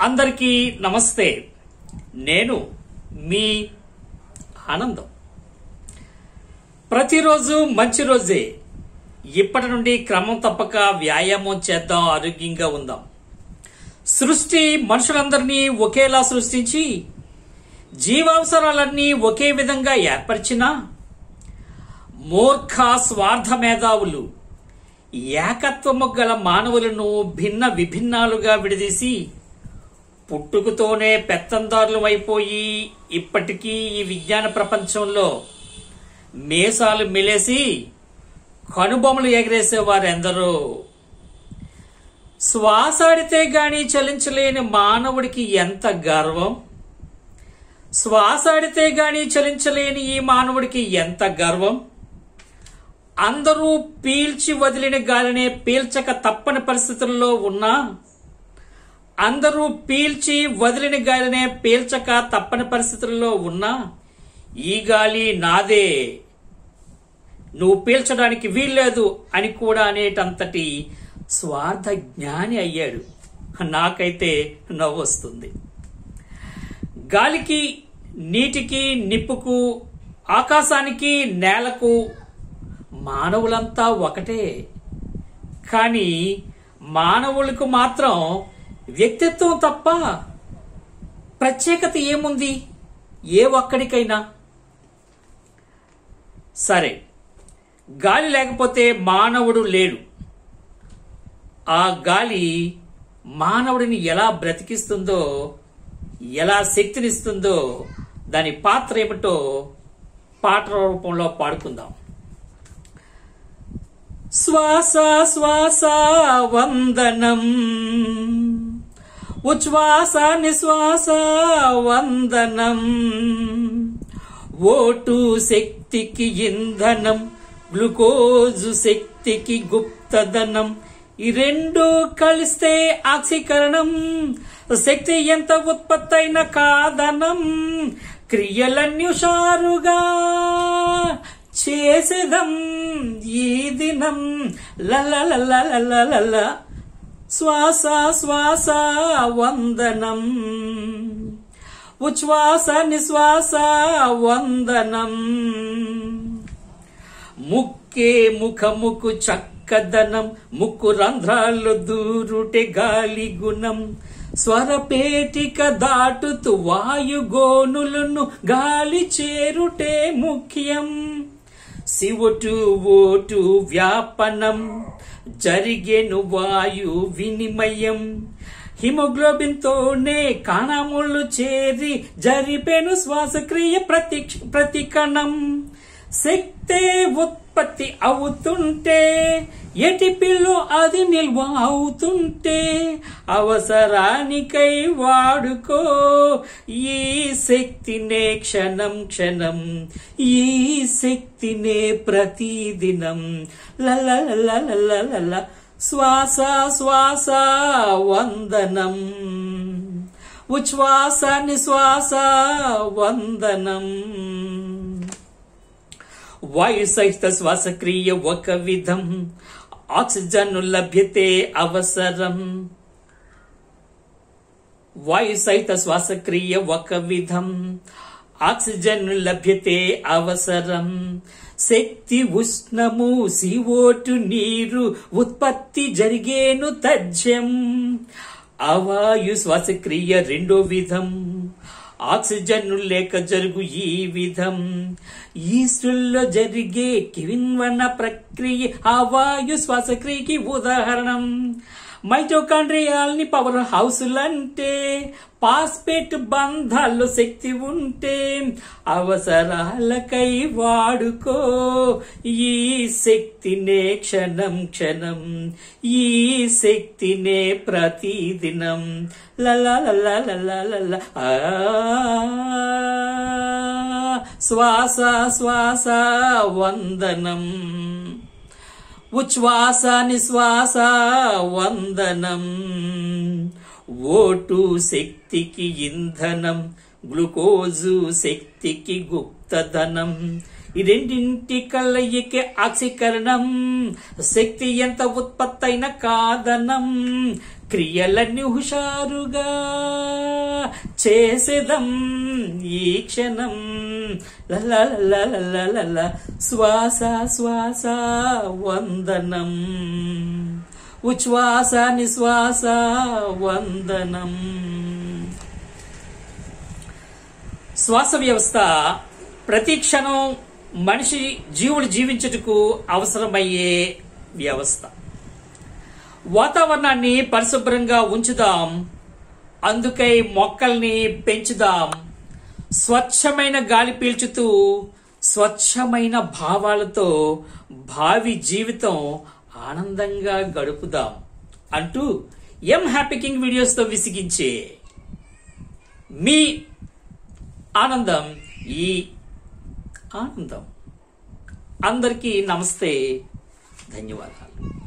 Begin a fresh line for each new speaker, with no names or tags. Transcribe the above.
అందరికీ నమస్తే. నేను మీ ఆనందం. ప్రతిరోజు మంచి రోజే. ఇప్పటి నుండి క్రమం తప్పక వ్యాయామం చేద్దాం, ఆరోగ్యంగా ఉందాం. సృష్టి మనుషులందరినీ ఒకేలా సృష్టించి జీవావసరాలన్నీ ఒకే విధంగా ఏర్పరిచిన మూర్ఖ స్వార్థ మేధావులు ఏకత్వము గల మానవులను భిన్న విభిన్నాలుగా విడదీసి పుట్టుకతోనే పెత్తందారులు అయిపోయి ఇప్పటికీ ఈ విజ్ఞాన ప్రపంచంలో మేసాలు మిలేసి కనుబొమ్మలు ఎగరేసేవారెందరో. శ్వాసాడితే గాని చలించలేని మానవుడికి ఎంత గర్వం! శ్వాసాడితే గాని చలించలేని ఈ మానవుడికి ఎంత గర్వం! అందరూ పీల్చి వదిలిన గాలినే పీల్చక తప్పని పరిస్థితుల్లో ఉన్నా, అందరూ పీల్చి వదిలిన గాలినే పీల్చక తప్పని పరిస్థితుల్లో ఉన్నా, ఈ గాలి నాదే, నువ్వు పీల్చడానికి వీల్లేదు అని కూడా అనేటంతటి స్వార్థ జ్ఞాని అయ్యాడు. నాకైతే నవ్వొస్తుంది. గాలికి, నీటికి, నిప్పుకు, ఆకాశానికి, నేలకు మానవులంతా ఒకటే. కానీ మానవులకు మాత్రం వ్యక్తిత్వం తప్ప ప్రత్యేకత ఏముంది ఏ ఒక్కడికైనా? సరే, గాలి లేకపోతే మానవుడు లేడు. ఆ గాలి మానవుడిని ఎలా బ్రతికిస్తుందో, ఎలా శక్తినిస్తుందో, దాని పాత్ర ఏమిటో పాట రూపంలో పాడుకుందాం. శ్వాస శ్వాస వందనం, ఉచ్ఛ్వాస నిశ్వాస వందనం, ఓటు శక్తికి ఇంధనం, గ్లూకోజు శక్తికి గుప్తధనం, ఈ రెండు కలిస్తే ఆక్సీకరణం, శక్తి ఎంత ఉత్పత్తైన కాదనం, క్రియలన్నీ హుషారుగా చేసేదం ఈ దినం లల. శ్వాస శ్వాస వందనం, ఉచ్ఛ్వాస నిశ్వాస వందనం, ముక్కే ముఖముకు చక్కదనం, ముక్కు రంధ్రాలు దూరుటే గాలి గుణం, స్వరపేటిక దాటుతూ వాయుగోనులను గాలి చేరుటే ముఖ్యం, CO2 O2 వ్యాపనం, జరిగేను వాయు వినిమయం, హిమోగ్లోబిన్ తోనే కణములు చేరి జరిపేను శ్వాసక్రియ ప్రతి కణం, శక్తే ఉత్పత్తి అవుతుంటే ఎటిపిలో అది నిల్వ అవుతుంటే, అవసరానికై వాడుకో ఈ శక్తినే క్షణం క్షణం, ఈ శక్తినే ప్రతిదినం లల. శ్వాస శ్వాస వందనం, ఉచ్ఛ్వాస నిశ్వాస వందనం, వాయు సహిత శ్వాసక్రియ ఒక విధం, ఆక్సిజన్ లభ్యతే అవసరం, వాయు సహిత శ్వాసక్రియ ఒక విధం, ఆక్సిజన్ లభ్యతే అవసరం, శక్తి ఉష్ణము CO2 నీరు ఉత్పత్తి జరిగేను తథ్యం, అవాయు శ్వాసక్రియ రెండో విధం, ఆక్సిజన్ లేక జరుగు ఈ విధం, ఈస్ట్రుల్లో జరిగే కిణ్వన ప్రక్రియ అవాయు శ్వాసక్రియకి ఉదాహరణం, మైటోకాండ్రియాల్ని పవర్ హౌసులంటే, పాస్పేట్ బంధాల్లో శక్తి ఉంటే, అవసరాలకై వాడుకో ఈ శక్తినే క్షణం క్షణం, ఈ శక్తినే ప్రతిదినం లల. శ్వాస శ్వాస వందనం, ఉచ్ఛ్వాస నిశ్వాస వందనం, ఓటు శక్తికి ఇంధనం, గ్లూకోజు శక్తికి గుప్తధనం, ఈ రెండింటి కలయికే ఆక్సీకరణం, శక్తి ఎంత ఉత్పత్తైన కాదనం, క్రియలన్నీ హుషారుగా చేసేదం ఈ క్షణం. లల శ్వాస శ్వాస వందనం, ఉచ్ఛ్వాస నిశ్వాస వందనం. శ్వాస వ్యవస్థ ప్రతి క్షణం మనిషి జీవుడు జీవించుటకు అవసరమయ్యే వ్యవస్థ. వాతావరణాన్ని పరిశుభ్రంగా ఉంచుదాం, అందుకై మొక్కల్ని పెంచుదాం. స్వచ్ఛమైన గాలి పీల్చుతూ స్వచ్ఛమైన భావాలతో భావి జీవితం ఆనందంగా గడుపుదాం అంటూ ఎం హ్యాపీ కింగ్ వీడియోస్తో విసిగించే మీ ఆనందం ఈ ఆనందం. అందరికీ నమస్తే, ధన్యవాదాలు.